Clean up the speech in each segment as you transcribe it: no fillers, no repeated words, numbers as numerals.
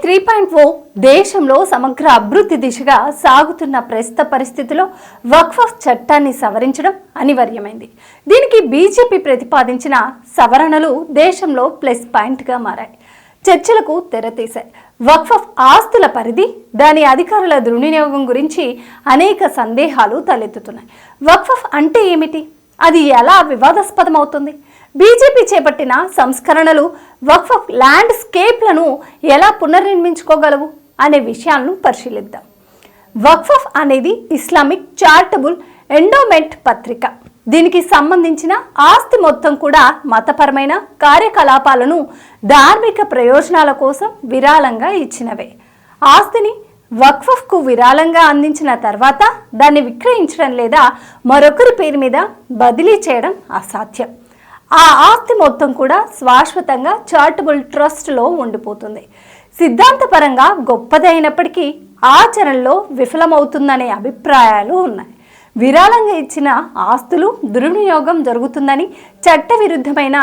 3.0 దేశంలో సమగ్ర అభివృద్ధి దిశగా సాగుతున్న ప్రస్తుత పరిస్థితిలో వక్ఫ్ చట్టాన్ని సవరించడం అనివార్యమైంది. దీనికి బీజేపీ ప్రతిపాదించిన సవరణలు దేశంలో ప్లస్ పాయింట్గా మారాయి. చర్చలకు తెరతీశాయి. వక్ఫ్ ఆస్తుల పరిధి, దాని అధికారుల దుర్వినియోగం గురించి అనేక సందేహాలు తలెత్తుతున్నాయి. వక్ఫ్ అంటే ఏమిటి? అది ఎలా వివాదాస్పదమవుతుంది? బీజేపీ చేపట్టిన సంస్కరణలు వక్ఫ్ ల్యాండ్స్కేప్లను ఎలా పునర్నిర్మించుకోగలవు అనే విషయాలను పరిశీలిద్దాం. వక్ఫ్ అనేది ఇస్లామిక్ చారిటబుల్ ఎండోమెంట్ పత్రిక. దీనికి సంబంధించిన ఆస్తి మొత్తం కూడా మతపరమైన కార్యకలాపాలను ధార్మిక ప్రయోజనాల కోసం విరాళంగా ఇచ్చినవే. ఆస్తిని వక్ఫ్కు విరాళంగా అందించిన తర్వాత దాన్ని విక్రయించడం లేదా మరొకరి పేరు మీద బదిలీ చేయడం అసాధ్యం. ఆ ఆస్తి మొత్తం కూడా శాశ్వతంగా చారిటబుల్ ట్రస్ట్లో ఉండిపోతుంది. సిద్ధాంతపరంగా గొప్పదైనప్పటికీ ఆచరణలో విఫలమవుతుందనే అభిప్రాయాలు ఉన్నాయి. విరాళంగా ఇచ్చిన ఆస్తులు దుర్వినియోగం జరుగుతుందని, చట్టవిరుద్ధమైన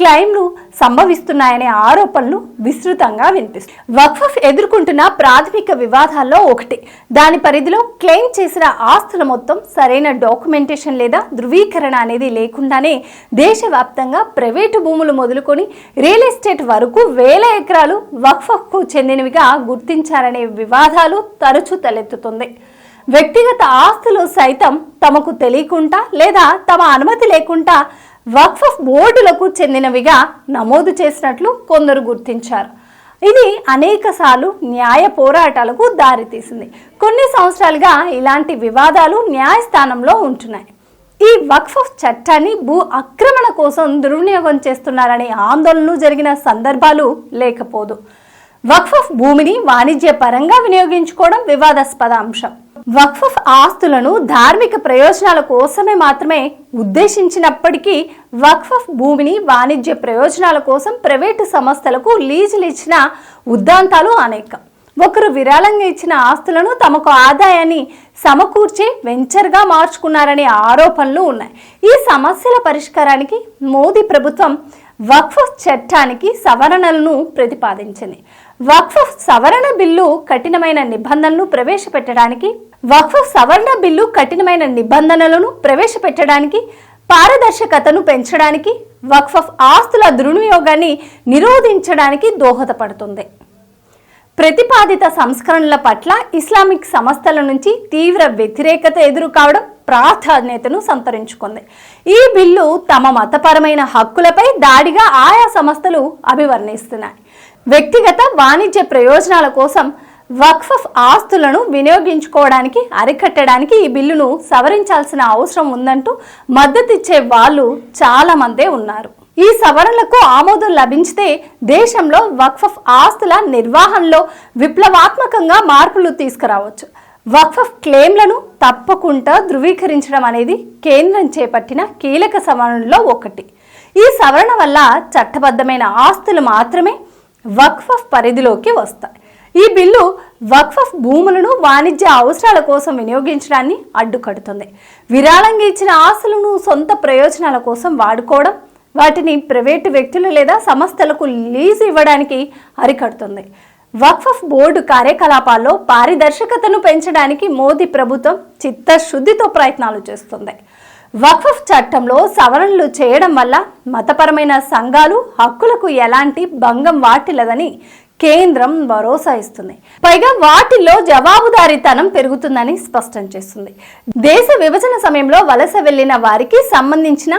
క్లెయిమ్లు సంభవిస్తున్నాయనే ఆరోపణలు విస్తృతంగా వినిపిస్తాయి. వక్ఫ్ ఎదుర్కొంటున్న ప్రాథమిక వివాదాల్లో ఒకటి, దాని పరిధిలో క్లెయిమ్ చేసిన ఆస్తుల మొత్తం సరైన డాక్యుమెంటేషన్ లేదా ధృవీకరణ అనేది లేకుండానే దేశవ్యాప్తంగా ప్రైవేటు భూములు మొదలుకొని రియల్ ఎస్టేట్ వరకు వేల ఎకరాలు వక్ఫ్కు చెందినవిగా గుర్తించారనే వివాదాలు తరచూ తలెత్తుతుంది. వ్యక్తిగత ఆస్తులు సైతం తమకు తెలియకుండా లేదా తమ అనుమతి లేకుండా వక్ఫ్ బోర్డులకు చెందినవిగా నమోదు చేసినట్లు కొందరు గుర్తించారు. ఇది అనేకసార్లు న్యాయ పోరాటాలకు దారితీసింది. కొన్ని సంవత్సరాలుగా ఇలాంటి వివాదాలు న్యాయస్థానంలో ఉంటున్నాయి. ఈ వక్ఫ్ చట్టాన్ని భూ ఆక్రమణ కోసం దుర్వినియోగం చేస్తున్నారనే ఆందోళనలు జరిగిన సందర్భాలు లేకపోదు. వక్ఫ్ భూమిని వాణిజ్య పరంగా వినియోగించుకోవడం వివాదాస్పద అంశం. వక్ఫ్ ఆస్తులను ధార్మిక ప్రయోజనాల కోసమే మాత్రమే ఉద్దేశించినప్పటికీ వక్ఫ్ భూమిని వాణిజ్య ప్రయోజనాల కోసం ప్రైవేటు సంస్థలకు లీజులు ఇచ్చిన ఉద్దాంతాలు అనేకం. ఒకరు విరాళంగా ఇచ్చిన ఆస్తులను తమకు ఆదాయాన్ని సమకూర్చే వెంచర్గా మార్చుకున్నారనే ఆరోపణలు ఉన్నాయి. ఈ సమస్యల పరిష్కారానికి మోదీ ప్రభుత్వం వక్ఫ్ చట్టానికి సవరణలను ప్రతిపాదించింది. వక్ఫ్ సవరణ బిల్లు కఠినమైన నిబంధనలను ప్రవేశపెట్టడానికి పారదర్శకతను పెంచడానికి, వక్ఫ్ ఆస్తుల దుర్వినియోగాన్ని నిరోధించడానికి దోహదపడుతుంది. ప్రతిపాదిత సంస్కరణల పట్ల ఇస్లామిక్ సంస్థల నుంచి తీవ్ర వ్యతిరేకత ఎదురు కావడం ప్రాధాన్యతను సంతరించుకుంది. ఈ బిల్లు తమ మతపరమైన హక్కులపై దాడిగా ఆయా సంస్థలు అభివర్ణిస్తున్నాయి. వ్యక్తిగత వాణిజ్య ప్రయోజనాల కోసం వక్ఫ్ ఆస్తులను వినియోగించుకోవడానికి అరికట్టడానికి ఈ బిల్లును సవరించాల్సిన అవసరం ఉందంటూ మద్దతిచ్చే వాళ్ళు చాలా మందే ఉన్నారు. ఈ సవరణలకు ఆమోదం లభించితే దేశంలో వక్ఫ్ ఆస్తుల నిర్వహణలో విప్లవాత్మకంగా మార్పులు తీసుకురావచ్చు. వక్ఫ్ క్లెయిమ్లను తప్పకుండా ధృవీకరించడం అనేది కేంద్రం చేపట్టిన కీలక సవరణలో ఒకటి. ఈ సవరణ వల్ల చట్టబద్ధమైన ఆస్తులు మాత్రమే వక్ఫ్ పరిధిలోకి వస్తాయి. ఈ బిల్లు వక్ఫ్ భూములను వాణిజ్య అవసరాల కోసం వినియోగించడాన్ని అడ్డుకడుతుంది. విరాళంగా ఇచ్చిన ఆస్తులను సొంత ప్రయోజనాల కోసం వాడుకోవడం, వాటిని ప్రైవేటు వ్యక్తులు లేదా సంస్థలకు లీజు ఇవ్వడానికి అరికడుతుంది. వక్ఫ్ బోర్డు కార్యకలాపాల్లో పారదర్శకతను పెంచడానికి మోదీ ప్రభుత్వం చిత్తశుద్ధితో ప్రయత్నాలు చేస్తుంది. వక్ఫ్ చట్టంలో సవరణలు చేయడం వల్ల మతపరమైన సంఘాలు హక్కులకు ఎలాంటి భంగం వాటిల్లదని కేంద్రం భరోసా ఇస్తుంది. పైగా వాటిల్లో జవాబుదారీతనం పెరుగుతుందని స్పష్టం చేస్తుంది. దేశ విభజన సమయంలో వలస వెళ్లిన వారికి సంబంధించిన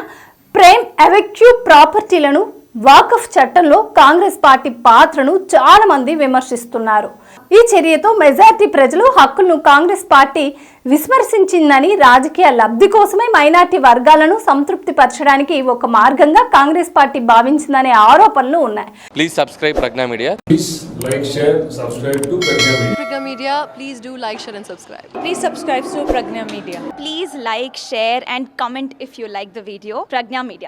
ప్రైమ్ అవెన్యూ ప్రాపర్టీలను వక్ఫ్ చట్టంలో కాంగ్రెస్ పార్టీ పాత్రను చాలా మంది విమర్శిస్తున్నారు. ఈ చర్యతో మెజారిటీ ప్రజలు హక్కులను కాంగ్రెస్ పార్టీ విస్మరించిందని, రాజకీయ లబ్ధి కోసమే మైనార్టీ వర్గాలను సంతృప్తి పరచడానికి ఒక మార్గంగా కాంగ్రెస్ పార్టీ భావించిందనే ఆరోపణలు ఉన్నాయి. Please subscribe Prajna media. Please like, share, subscribe to Pragna Media. Pragna Media, please do like, share and subscribe. Please subscribe to Pragna Media. Please like, share and comment if you like the video. Pragna Media.